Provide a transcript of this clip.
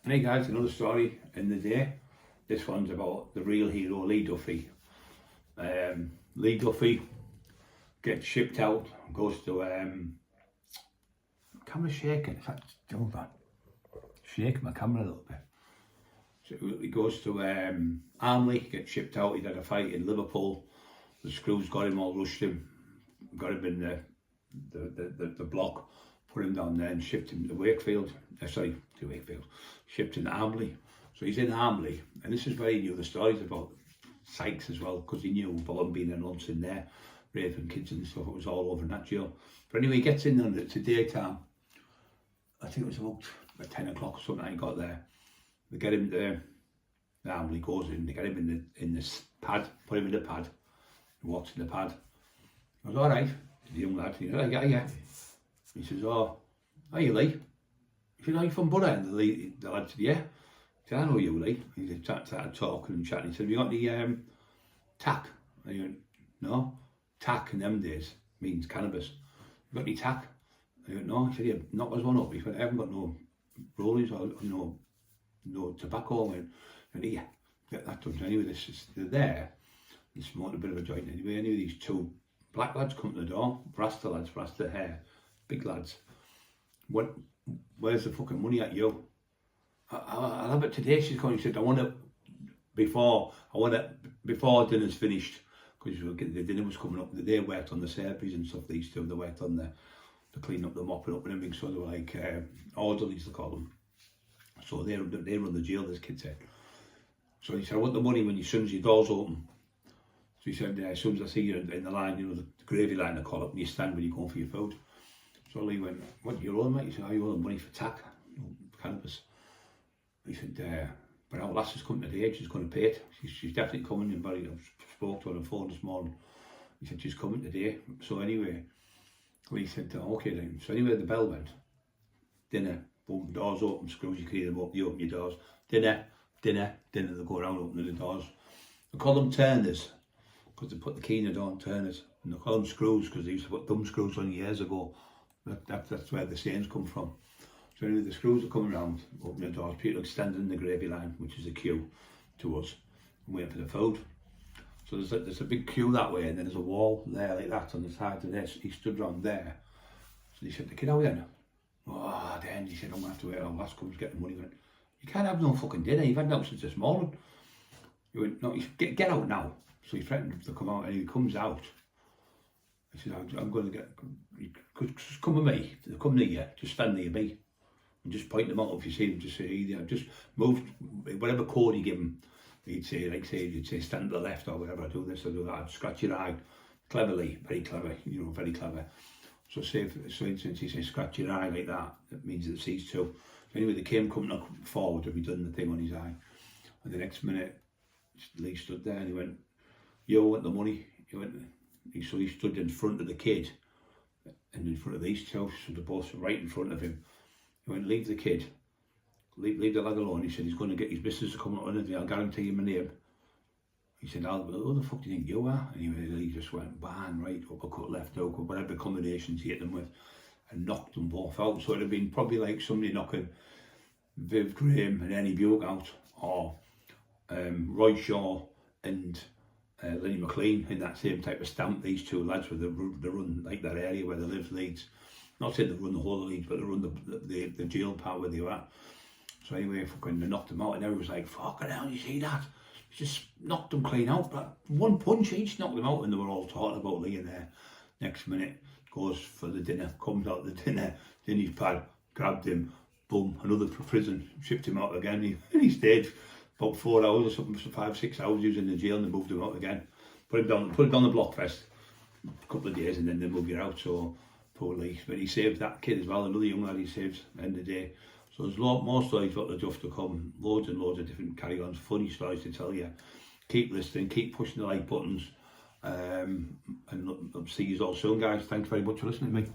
Hey guys, another story in the day. This one's about the real hero, Lee Duffy. Lee Duffy gets shipped out, goes to camera shaking. In fact, hold on, shake my camera a little bit. So he goes to Armley, gets shipped out. He'd had a fight in Liverpool. The screws got him all, rushed him, got him in the block, put him down there and shipped him to Wakefield. Shipped him to Armley. So he's in Armley, and this is where he knew the stories about Sykes as well, because he knew about him being a nonce in there, raping kids and stuff. It was all over in that jail. But anyway, he gets in there, it's a daytime. I think it was about 10 o'clock or something. I got there. They get him to Armley, goes in. They get him in this pad, put him in the pad. He walks in the pad. I was all right. The young lad. He's like, yeah. He says, "Oh, are you Lee?" He said, "Are you from Borough?" And the lad said, "Yeah." He said, "I know you, Lee." He started talking and chatting. He said, "Have you got any tack?" And he went, "No." Tack in them days means cannabis. "You got any tack?" And he went, "No." He said, "Yeah, knock us one up." He said, "I haven't got no rollies or no tobacco." I went, "Yeah, get that done." Anyway, they're there. He's smoking a bit of a joint anyway. These two black lads come to the door, Rasta lads, Rasta hair, big lads. Where's the fucking money at you? I'll have it today. She's going. He said, I want it before dinner's finished, because the dinner was coming up. They worked on the surgeries and stuff. These two, they worked on the cleaning up, the mopping up and everything. So they were like orderlies, they call them. So they run the jail, this kid said. So he said, I want the money when as soon as your door's open. So he said, as soon as I see you in the line, the gravy line, they call it, and you stand when you go for your food. So Lee went, "What do you owe, mate?" He said, "Oh, you owe the money for tack, cannabis." He said, "But our lass is coming today, she's going to pay it. She's definitely coming." And I spoke to her on the phone this morning. He said, "She's coming today." So anyway, Lee said, "Okay then." So anyway, the bell went. Dinner, boom, doors open, screws, you clean them up, you open your doors. Dinner, they go around opening the doors. They call them turners, because they put the key in the door on turners. And they call them screws, because they used to put thumb screws on years ago. That's where the sayings come from. So anyway, the screws are coming around, opening the doors. People are standing in the gravy line, which is a queue to us, and waiting for the food. So there's a big queue that way, and then there's a wall there like that on the side of this. He stood around there. So he said, "The kid out then?" "Oh, then," he said, "I'm going to have to wait till last comes get the money." He went, "You can't have no fucking dinner, you've had no since this morning." He went, "No, get out now." So he threatened to come out, and he comes out. He said, "I'm going to just come with me. If they come near you, just stand near me. And just point them out if you see them, just say, just move, whatever code you give them." He'd say, you'd say, "Stand to the left," or whatever, "do this or do that." I'd scratch your eye. Cleverly, very clever, very clever. So for instance, he says, "Scratch your eye," like that. That means it sees two. So anyway, they came coming forward, and he done the thing on his eye. And the next minute, Lee stood there and he went, "You want the money?" So he stood in front of the kid and in front of these two, so they're both right in front of him. He went, "Leave the kid, leave the lad alone." He said, "He's going to get his business to come up on it. I'll guarantee you my name." He said, "Who the fuck do you think you are?" Anyway, he just went bang, right, uppercut, left hook, or whatever combinations he hit them with, and knocked them both out. So it'd have been probably like somebody knocking Viv Graham and Annie Buick out, or Roy Shaw and Lenny McLean in that same type of stamp. These two lads, where they run like that area where they live, Leeds. Not saying they run the whole of Leeds, but they run the jail part where they were at. So anyway, fucking they knocked them out, and everyone was like, "Fucking hell, you see that?" He just knocked them clean out, but one punch each knocked them out, and they were all talking about Lee in there. Next minute, goes for the dinner, comes out the dinner, in his pad, grabbed him, boom, another prison, shipped him out again. He stayed about 4 hours or something, 5, 6 hours. He was in the jail, and they moved him out again. Put him down the block first, a couple of days, and then they moved you out. So poor Lee, but he saved that kid as well. Another young lad he saves at the end of the day. So there's more stories about the Duff to come. Loads and loads of different carry-ons, funny stories to tell you. Keep listening, keep pushing the like buttons, and see you all soon, guys. Thanks very much for listening to me.